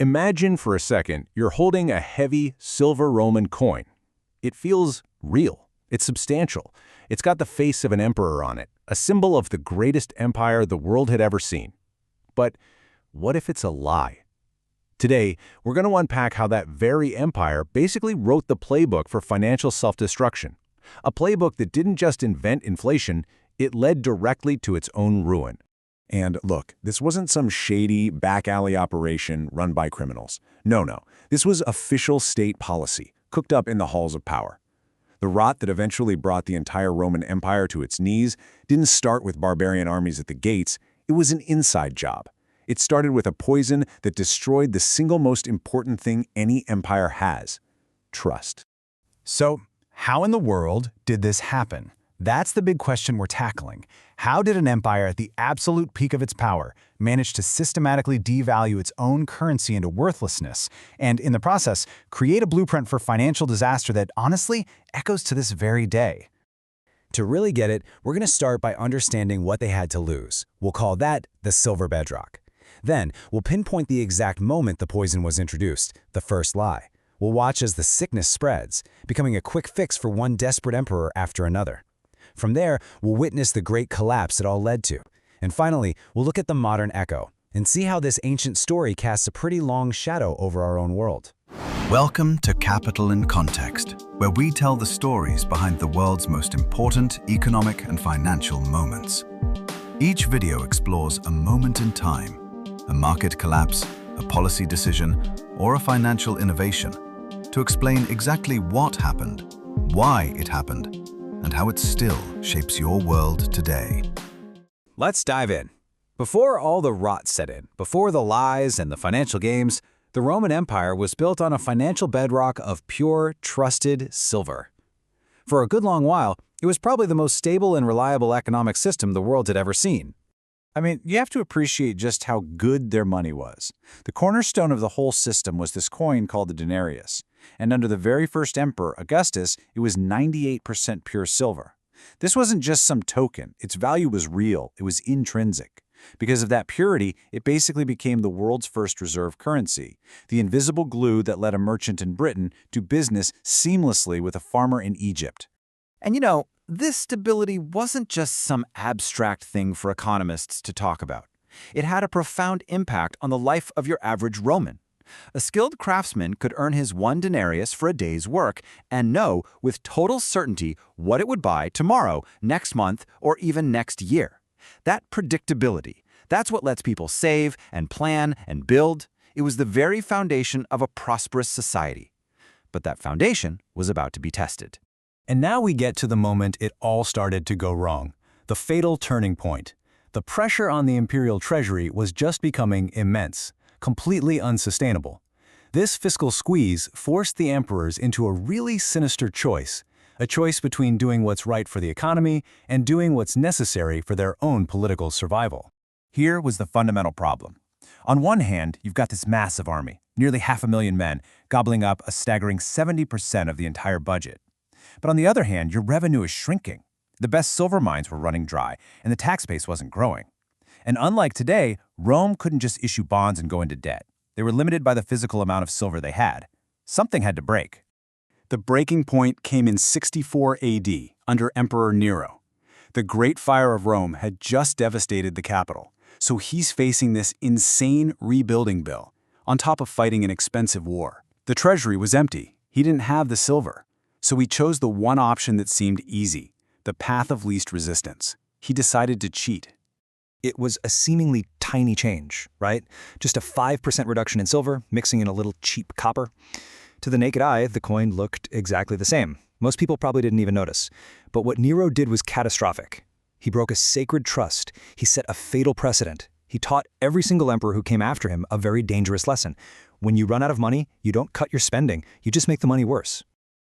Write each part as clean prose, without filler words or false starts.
Imagine for a second you're holding a heavy silver Roman coin. It feels real. It's substantial. It's got the face of an emperor on it, a symbol of the greatest empire the world had ever seen. But what if it's a lie? Today, we're going to unpack how that very empire basically wrote the playbook for financial self-destruction. A playbook that didn't just invent inflation, it led directly to its own ruin. And look, this wasn't some shady, back-alley operation run by criminals. No. This was official state policy, cooked up in the halls of power. The rot that eventually brought the entire Roman Empire to its knees didn't start with barbarian armies at the gates. It was an inside job. It started with a poison that destroyed the single most important thing any empire has: trust. So, how in the world did this happen? That's the big question we're tackling. How did an empire at the absolute peak of its power manage to systematically devalue its own currency into worthlessness, and in the process, create a blueprint for financial disaster that, honestly, echoes to this very day? To really get it, we're going to start by understanding what they had to lose. We'll call that the silver bedrock. Then, we'll pinpoint the exact moment the poison was introduced, the first lie. We'll watch as the sickness spreads, becoming a quick fix for one desperate emperor after another. From there, we'll witness the great collapse it all led to. And finally, we'll look at the modern echo and see how this ancient story casts a pretty long shadow over our own world. Welcome to Capital in Context, where we tell the stories behind the world's most important economic and financial moments. Each video explores a moment in time, a market collapse, a policy decision, or a financial innovation, to explain exactly what happened, why it happened, and how it still shapes your world today. Let's dive in. Before all the rot set in, before the lies and the financial games, the Roman Empire was built on a financial bedrock of pure, trusted silver. For a good long while, it was probably the most stable and reliable economic system the world had ever seen. I mean, you have to appreciate just how good their money was. The cornerstone of the whole system was this coin called the denarius. And under the very first emperor, Augustus, it was 98% pure silver. This wasn't just some token. Its value was real. It was intrinsic. Because of that purity, it basically became the world's first reserve currency, the invisible glue that let a merchant in Britain do business seamlessly with a farmer in Egypt. And this stability wasn't just some abstract thing for economists to talk about. It had a profound impact on the life of your average Roman. A skilled craftsman could earn his one denarius for a day's work and know with total certainty what it would buy tomorrow, next month, or even next year. That predictability, that's what lets people save and plan and build. It was the very foundation of a prosperous society. But that foundation was about to be tested. And now we get to the moment it all started to go wrong, the fatal turning point. The pressure on the imperial treasury was just becoming immense, completely unsustainable. This fiscal squeeze forced the emperors into a really sinister choice, a choice between doing what's right for the economy and doing what's necessary for their own political survival. Here was the fundamental problem. On one hand, you've got this massive army, nearly 500,000 men, gobbling up a staggering 70% of the entire budget. But on the other hand, your revenue is shrinking. The best silver mines were running dry, and the tax base wasn't growing. And unlike today, Rome couldn't just issue bonds and go into debt. They were limited by the physical amount of silver they had. Something had to break. The breaking point came in 64 AD, under Emperor Nero. The Great Fire of Rome had just devastated the capital, so he's facing this insane rebuilding bill, on top of fighting an expensive war. The treasury was empty. He didn't have the silver. So he chose the one option that seemed easy, the path of least resistance. He decided to cheat. It was a seemingly tiny change, right? Just a 5% reduction in silver, mixing in a little cheap copper. To the naked eye, the coin looked exactly the same. Most people probably didn't even notice. But what Nero did was catastrophic. He broke a sacred trust. He set a fatal precedent. He taught every single emperor who came after him a very dangerous lesson. When you run out of money, you don't cut your spending. You just make the money worse.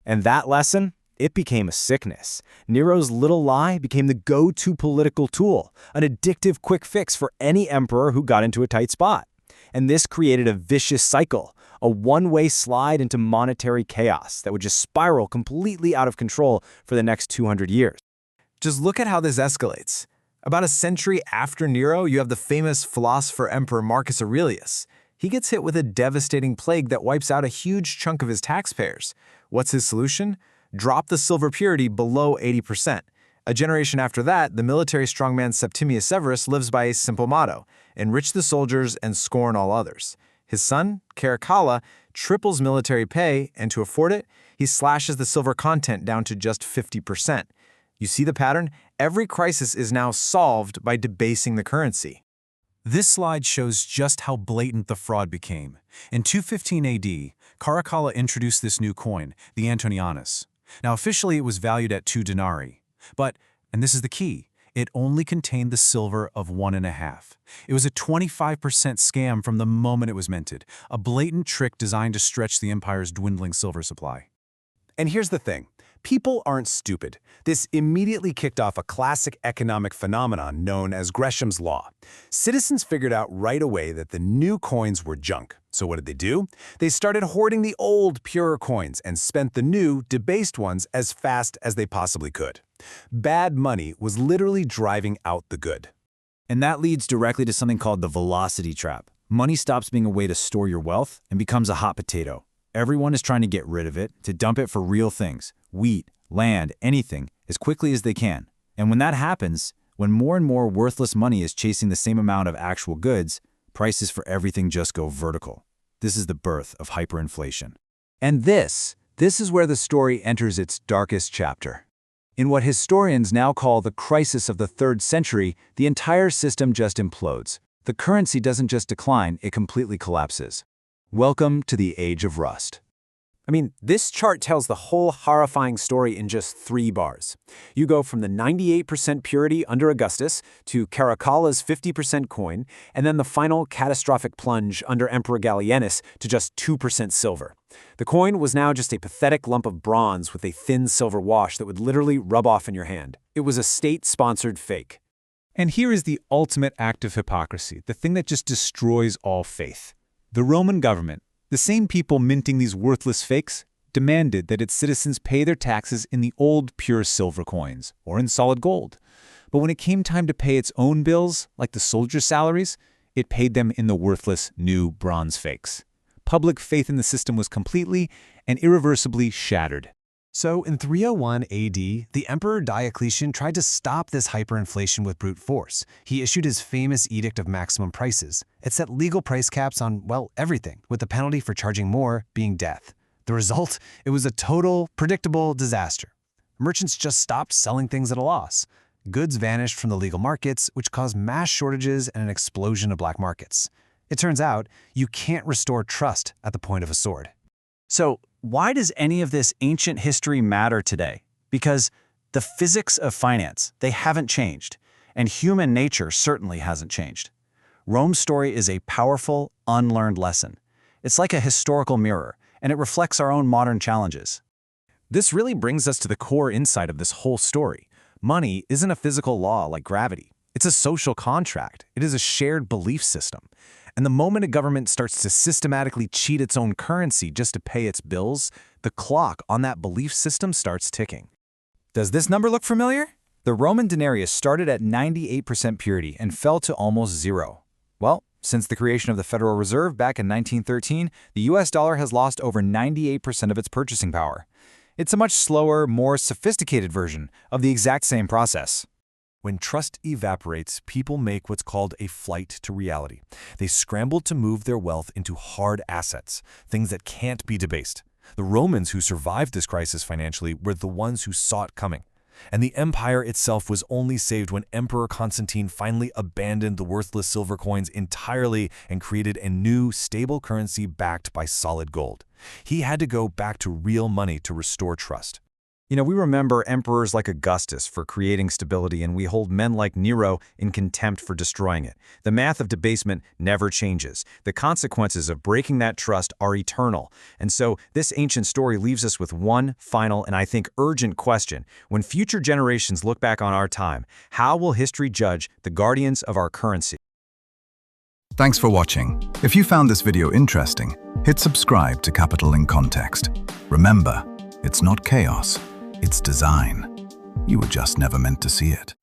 And that lesson, it became a sickness. Nero's little lie became the go-to political tool, an addictive quick fix for any emperor who got into a tight spot. And this created a vicious cycle, a one-way slide into monetary chaos that would just spiral completely out of control for the next 200 years. Just look at how this escalates. About a century after Nero, you have the famous philosopher Emperor Marcus Aurelius. He gets hit with a devastating plague that wipes out a huge chunk of his taxpayers. What's his solution? Drop the silver purity below 80%. A generation after that, the military strongman Septimius Severus lives by a simple motto: enrich the soldiers and scorn all others. His son, Caracalla, triples military pay, and to afford it, he slashes the silver content down to just 50%. You see the pattern? Every crisis is now solved by debasing the currency. This slide shows just how blatant the fraud became. In 215 AD, Caracalla introduced this new coin, the Antonianus. Now officially it was valued at 2 denarii. But, and this is the key, it only contained the silver of 1.5. It was a 25% scam from the moment it was minted, a blatant trick designed to stretch the empire's dwindling silver supply. And here's the thing. People aren't stupid. This immediately kicked off a classic economic phenomenon known as Gresham's Law. Citizens figured out right away that the new coins were junk. So what did they do? They started hoarding the old, purer coins and spent the new, debased ones as fast as they possibly could. Bad money was literally driving out the good. And that leads directly to something called the velocity trap. Money stops being a way to store your wealth and becomes a hot potato. Everyone is trying to get rid of it, to dump it for real things, wheat, land, anything, as quickly as they can. And when that happens, when more and more worthless money is chasing the same amount of actual goods, prices for everything just go vertical. This is the birth of hyperinflation. And this is where the story enters its darkest chapter. In what historians now call the crisis of the 3rd century, the entire system just implodes. The currency doesn't just decline, it completely collapses. Welcome to the Age of Rust. I mean, this chart tells the whole horrifying story in just 3 bars. You go from the 98% purity under Augustus to Caracalla's 50% coin, and then the final catastrophic plunge under Emperor Gallienus to just 2% silver. The coin was now just a pathetic lump of bronze with a thin silver wash that would literally rub off in your hand. It was a state-sponsored fake. And here is the ultimate act of hypocrisy, the thing that just destroys all faith. The Roman government, the same people minting these worthless fakes, demanded that its citizens pay their taxes in the old pure silver coins, or in solid gold. But when it came time to pay its own bills, like the soldiers' salaries, it paid them in the worthless new bronze fakes. Public faith in the system was completely and irreversibly shattered. So in 301 AD, the Emperor Diocletian tried to stop this hyperinflation with brute force. He issued his famous Edict of Maximum Prices. It set legal price caps on, well, everything, with the penalty for charging more being death. The result? It was a total, predictable disaster. Merchants just stopped selling things at a loss. Goods vanished from the legal markets, which caused mass shortages and an explosion of black markets. It turns out, you can't restore trust at the point of a sword. So, why does any of this ancient history matter today? Because the physics of finance, they haven't changed, and human nature certainly hasn't changed. Rome's story is a powerful, unlearned lesson. It's like a historical mirror, and it reflects our own modern challenges. This really brings us to the core insight of this whole story. Money isn't a physical law like gravity. It's a social contract. It is a shared belief system. And the moment a government starts to systematically cheat its own currency just to pay its bills, the clock on that belief system starts ticking. Does this number look familiar? The Roman denarius started at 98% purity and fell to almost 0. Well, since the creation of the Federal Reserve back in 1913, the US dollar has lost over 98% of its purchasing power. It's a much slower, more sophisticated version of the exact same process. When trust evaporates, people make what's called a flight to reality. They scramble to move their wealth into hard assets, things that can't be debased. The Romans who survived this crisis financially were the ones who saw it coming. And the empire itself was only saved when Emperor Constantine finally abandoned the worthless silver coins entirely and created a new, stable currency backed by solid gold. He had to go back to real money to restore trust. You know, we remember emperors like Augustus for creating stability, and we hold men like Nero in contempt for destroying it. The math of debasement never changes. The consequences of breaking that trust are eternal. And so this ancient story leaves us with one final and I think urgent question. When future generations look back on our time, how will history judge the guardians of our currency? Thanks for watching. If you found this video interesting, hit subscribe to Capital in Context. Remember, it's not chaos. It's design. You were just never meant to see it.